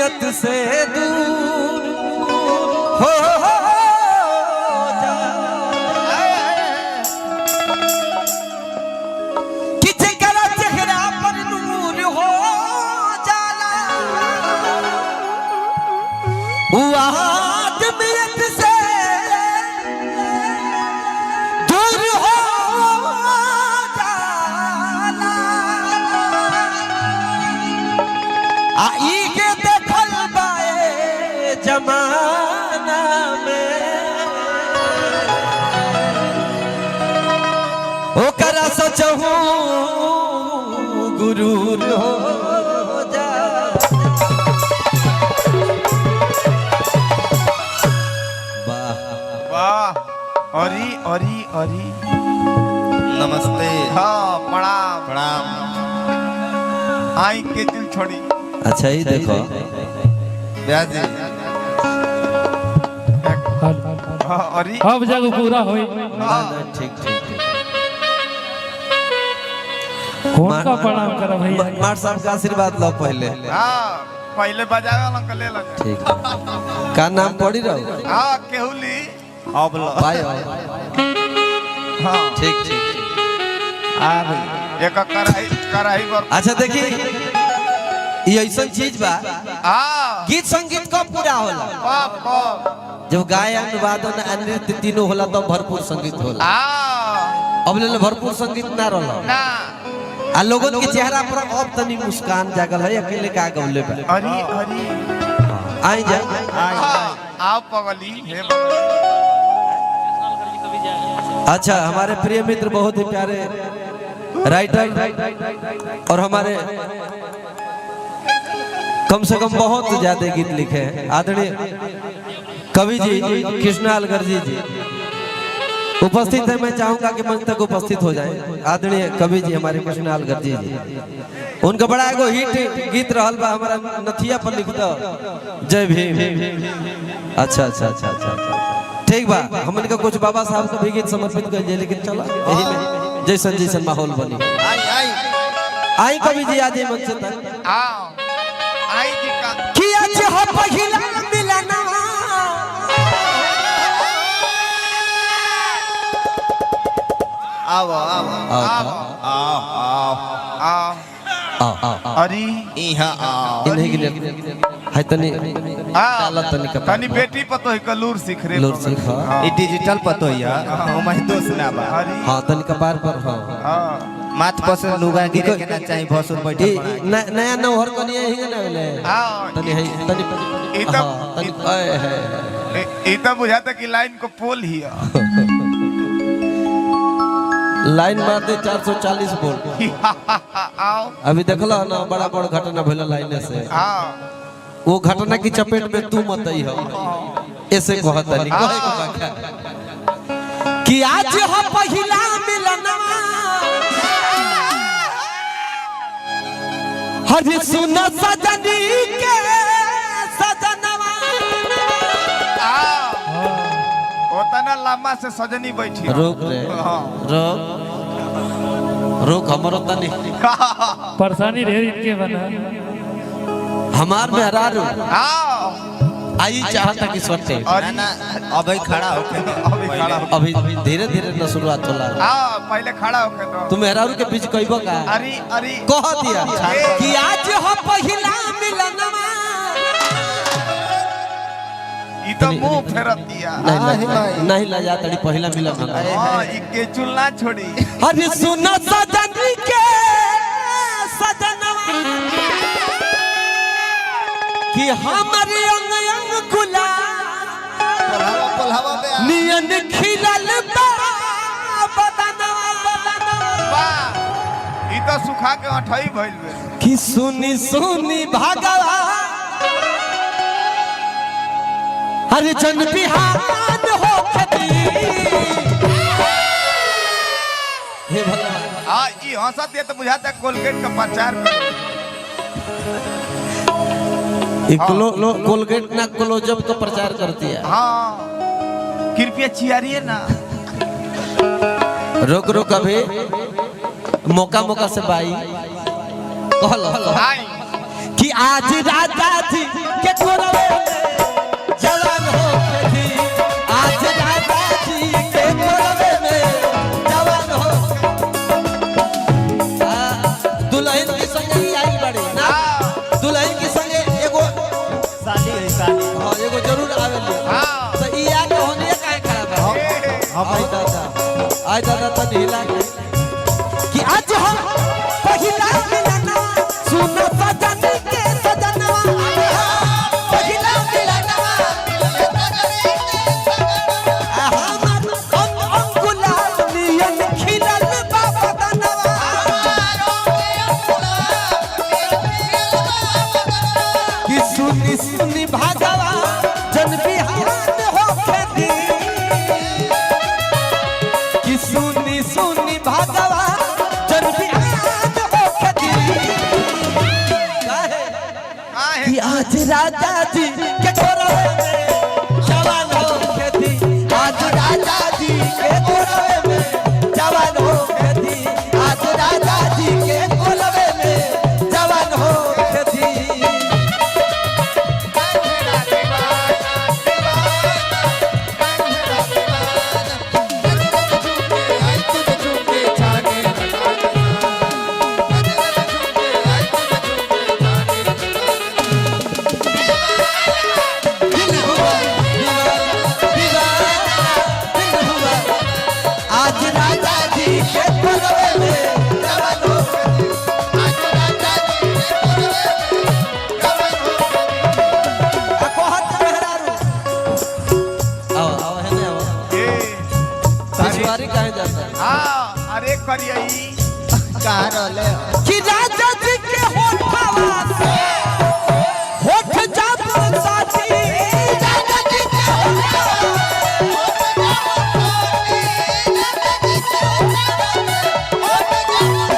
तबीयत से दूर हो जा, कि जगरा चेहरा पर नूर हो जाला, तबीयत से दूर हो जाला, आई के देखल बाए जमाना में ओकरा सोचहु गुरूर हो जा। वाह वाह अरी अरी अरी नमस्ते। हाँ प्रणाम प्रणाम। आई के दिल छोड़ी। अच्छा ही देखो ब्याह जी हाँ अरी अब जग पूरा होई ठीक ठीक उनका प्रणाम करो भैया। मार साहब का आशीर्वाद लो पहले। हाँ पहले बजावे वाला के ले लो। ठीक का नाम पड़ी रहो हाँ केहुली अब लो भाई हाँ ठीक ठीक एक कढ़ाई कढ़ाई पर अच्छा देखिए ये ऐसा चीज बा हाँ गीत संगीत कब पूरा होला बाप बाप जब गायन वादन नृत्य तीनों होला तो भरपूर संगीत होला। हाँ अब ले भरपूर संगीत ना रहला ना आ लोगन के चेहरा पर अब तनी मुस्कान जागल है अकेले का गवले बा अरी अरी आई जा हाँ आप पगली हे पगली। अच्छा हमारे प्रिय मित्र बहुत ही प्यारे राइटर और हमारे कम से कम बहुत ज्यादा गीत लिखे हैं आदरणीय कवि जी कृष्णा अलगर्जी जी उपस्थित है। मैं चाहूंगा कि मंच तक उपस्थित हो जाएं आदरणीय कवि जी हमारे कृष्णा अलगर्जी जी। उनका बड़ा एगो हिट गीत रहल बा हमारा नथिया पर लिख दो जय भीम। अच्छा अच्छा अच्छा अच्छा ठीक बा हमन का कुछ बाबा साहब का भी गीत समर्पित कर दिए लेकिन चलो यही में जैसन जैसन माहौल बनी आई आई आई कवि जी आज मंच तक आओ आई जी का कि आज हो पहिला मिलना आओ आओ आओ आओ आओ आओ आओ आओ अरी यहाँ आओ इन्हीं के लिए है तनी हाँ डाला तनी कपड़ा तनी बेटी पतो है कलूर सीख रहे लूर सीख हाँ ये डिजिटल पतो या हमारे दोस्त ना बा अरी हाँ तनी कपार पर हाँ हाँ माथ पर से लुगा गिरे के ना चाहिए भसुर बैठे ये नया नौहर को नहीं है ना वाले आओ तनी है तनी इतना हाँ तनी ओए है इतना बुझाता कि लाइन को पोल ही है। लाइन मार दे 440 वोल्ट आओ अभी देखला ना बड़ा बड़ा घटना भइला लाइन से आओ वो घटना की चपेट में तू मत आई हो ऐसे कहत नहीं कहे को बाका कि आज हो पहिला मिलनवा हरि सुन सजनी के सजनवा आओ ओतना लम्बा से सजनी बैठी है। रोक रे हाँ। रोक रोक हमरो तनी परेशानी ढेर इनके बना हमार में हरारू आओ आई चाहता कि सोते अरी ना अभी खड़ा होके अभी खड़ा हो अभी धीरे धीरे न शुरुआत होला आओ पहले खड़ा होके दो तुम मेहरारू के बीच कहबो का अरी अरी कह दिया कि आज हो पहिला मिलनवा ई तो मुंह फेरत दिया नहीं ला जा तड़ी पहिला मिलन हाँ ई के चुल ना छोड़ी अरे सुनो सजनी के सजनवा कि हमारे अंग अंग गुलाब पलहवा पे नियन खिलल बा बदनवा वाह ई तो सुखा के अठई भइल बे कि सुनी सुनी भागवा हरे जन बिहान हो खती हे भगवान आ ई हंसत है तो बुझाता कोलगेट का प्रचार कर कोलगेट ना क्लोजअप का प्रचार करती है। हाँ कृपया चियारिए ना रोक रोक अभी मौका मौका से भाई कहलो हाय कि आज राजा जी के कोरवे में जवान हो के थी, आज राजा जी के कोरवे में जवान हो। दुल्हन के संगे ही आई बड़ी ना, दुल्हन के संगे एगो साली है साली। हाँ एगो जरूर आवेली। तो ई आ के होने काहे खराब है। आई दादा तो ढीला के कि आज हम पहिला मिलना सुनो सजन के सजनवा, पहिला मिलना हमर अंगुलाल नियन खिलल बाबा दनवा, कि सुनी सुनी भागवा जन बिहान हो खेती, कि सुनी सुनी भागवा जन बिहान हो खेती। कि आज राजा जी के कोरवे में जवान हो खेती, आज राजा जी के कोरवे में जवान हो खेती, आज राजा जी के कोरवे में जवान हो खेती। आज राजा जी के कोरवे में जवान हो, आज राजा जी के कोरवे में जवान हो। कहत मेहरारू आओ आओ है ने आओ, पिछवारी काहे जाता है। हाँ अरे करियई कहाँ रहले हो? कि राजा जी के होठवा से होठ जाप साथी, राजा जी के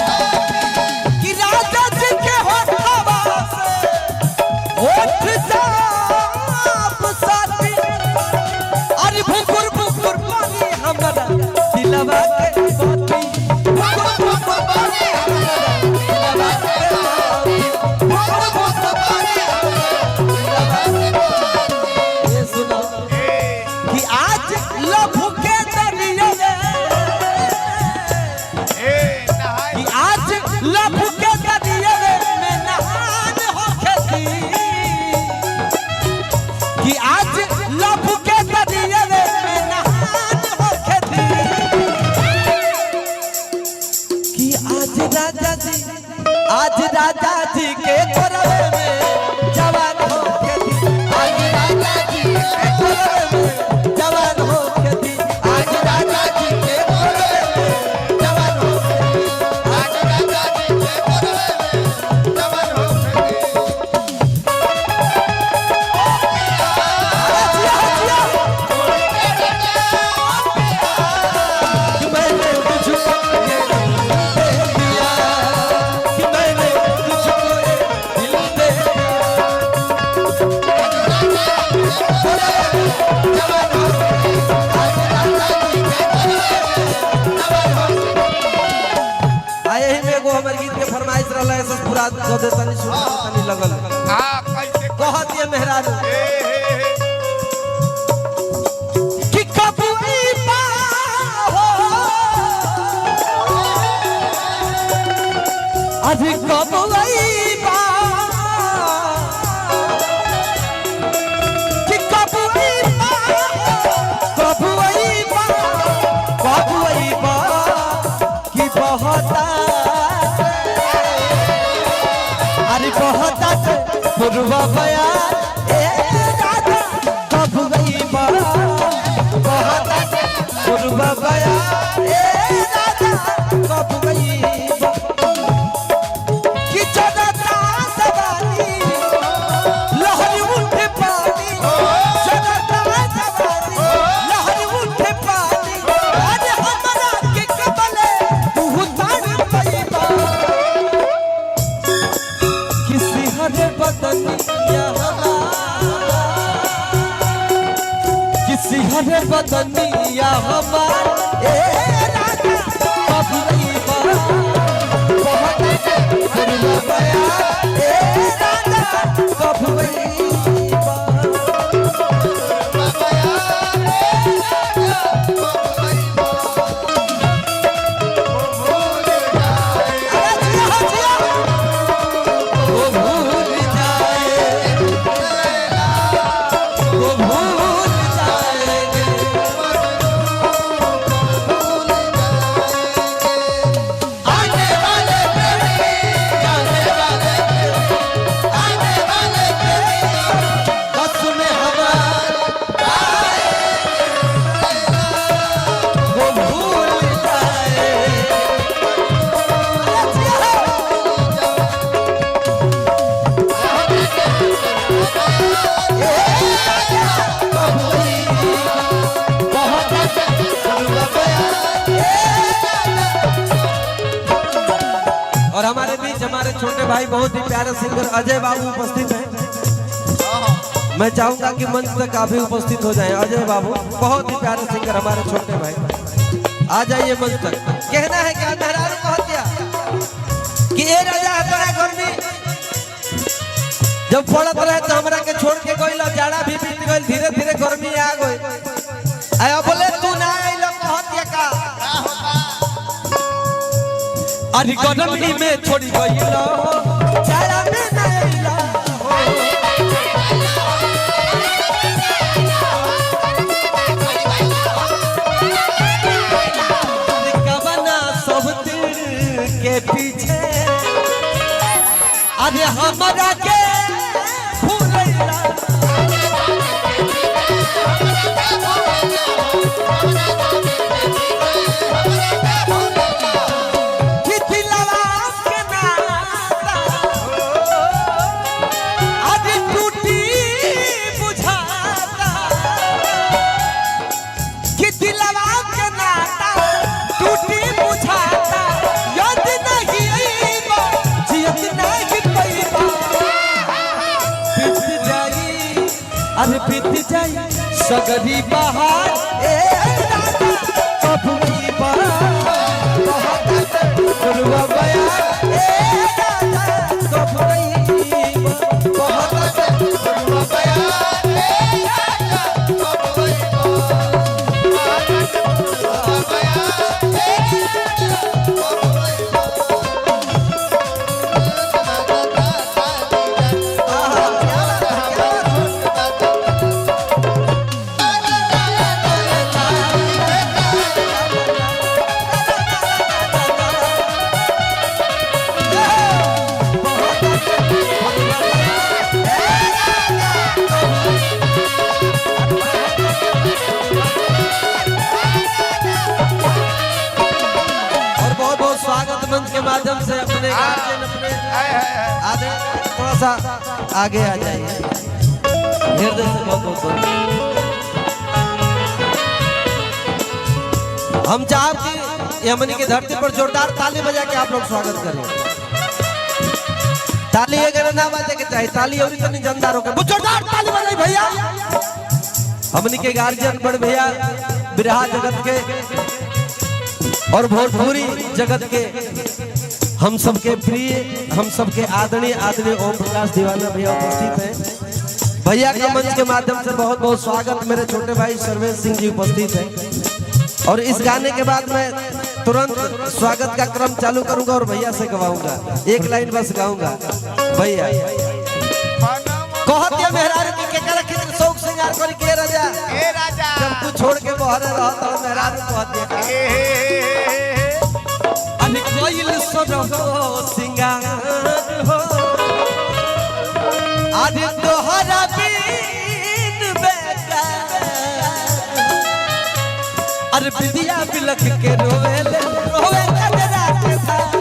कि राजा जी के होठवा से होठ जाप साथी, अरे भुकुर भुकुर पानी हमरा दिलवा के बाती, भुकुर भुकुर पानी हमरा दिलवा के बाती, भुकुर भुकुर पानी हमरा दिलवा के बाती। ये सुनो कि आज लहू के दरिया कि आज लहू के दरिया में नहान हो खेती, कि आज लहू के दरिया में नहान हो खेती, कि आज राजा जी के कोरवे में जवान हो खेती, आज राजा जी के कोरवे में जवान हो खेती, आज राजा जी के कोरवे में जवान हो खेती, आज राजा जी के कोरवे में जवान हो खेती। कि मैंने तुझको ये दिल दे दिया, कि मैंने तुझको ये दिल दे आए ही में एगो हमर गीत के फरमाइश रहला है सब पूरा दो दे तनी सुन तनी लगल हाँ कैसे कहत ये मेहरारू कि कबूई बा हो अभी कबूई बा कि कबूई बा कबूई बा कबूई बा कि बहता अरे बहता पूर्वा बया ए राजा कबूई बा बहता पूर्वा बया ए राजा कबूई बा कि जनता सवारी लहरी उठे पानी जनता सवारी लहरी उठे पानी अरे हमरा के कबले तू ताड़ पैबा किसी हरे बदनिया किसी हरे बदनिया हमार ए राजा कबूई बा बहुत बया ए राजा भाई बहुत ही प्यारे सिंगर अजय बाबू उपस्थित हैं। मैं चाहूंगा कि मंच तक काफी उपस्थित हो जाएं। अजय बाबू बहुत ही प्यारे सिंगर हमारे छोटे भाई, आ जाइए मंच तक। कहना है क्या मेहरारू कह दिया कि ए राजा तोरा घर में जब पड़त रहे तो हमरा के छोड़ के गइल, जाड़ा भी बीत गइल, धीरे धीरे गर्मी आ गई। आया बोले तू ना आइल कह दिया का अरे गर्मी में छोड़ी गइल, जाड़ा में ना आइल कबना सब दिल के पीछे अरे हमरा के भूलैला अरे बीत जाई सगरी बहार ए राजा कबूई बहार बहुत गुरुआ बयार ए राजा कबूई बहुत गुरुआ बयार ए राजा कबूई के माध्यम से अपने गार्जियन अपने आधे थोड़ा सा आगे आ जाइए। हृदय से बहुत हम चाहते कि यमनी की धरती पर जोरदार ताली बजा के आप लोग स्वागत करें। ताली अगर ना बजे के चाहिए, ताली और इतनी जनदार होकर जोरदार ताली बजाई भैया। हमनी के गार्जियन बड़ भैया बिरहा जगत के और भोजपुरी जगत के हम सबके प्रिय, हम सबके आदरणीय ओम प्रकाश दीवाना भैया उपस्थित हैं। भैया के मंच के माध्यम से बहुत बहुत स्वागत। मेरे छोटे भाई सर्वेश सिंह जी उपस्थित हैं और इस गाने के बाद मैं तुरंत स्वागत का क्रम चालू करूंगा और भैया से गवाऊंगा। एक लाइन बस गाऊंगा। भैया कहत ये मेहरारू की केकरा के शौक श्रृंगार करी के राजा ए राजा जब तू छोड़ के बहरे रहत और मेहरारू कहत ये अने कोइल सरो सिंगार हो आज तोहरा बिन बेकार अरे विद्या बिलख के रोवे कजरा के साथ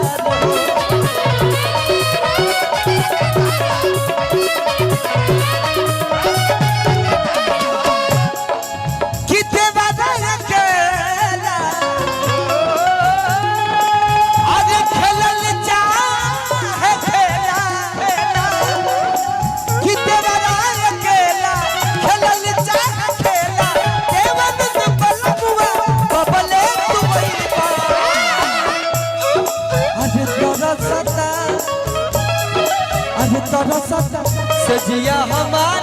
सजिया हमार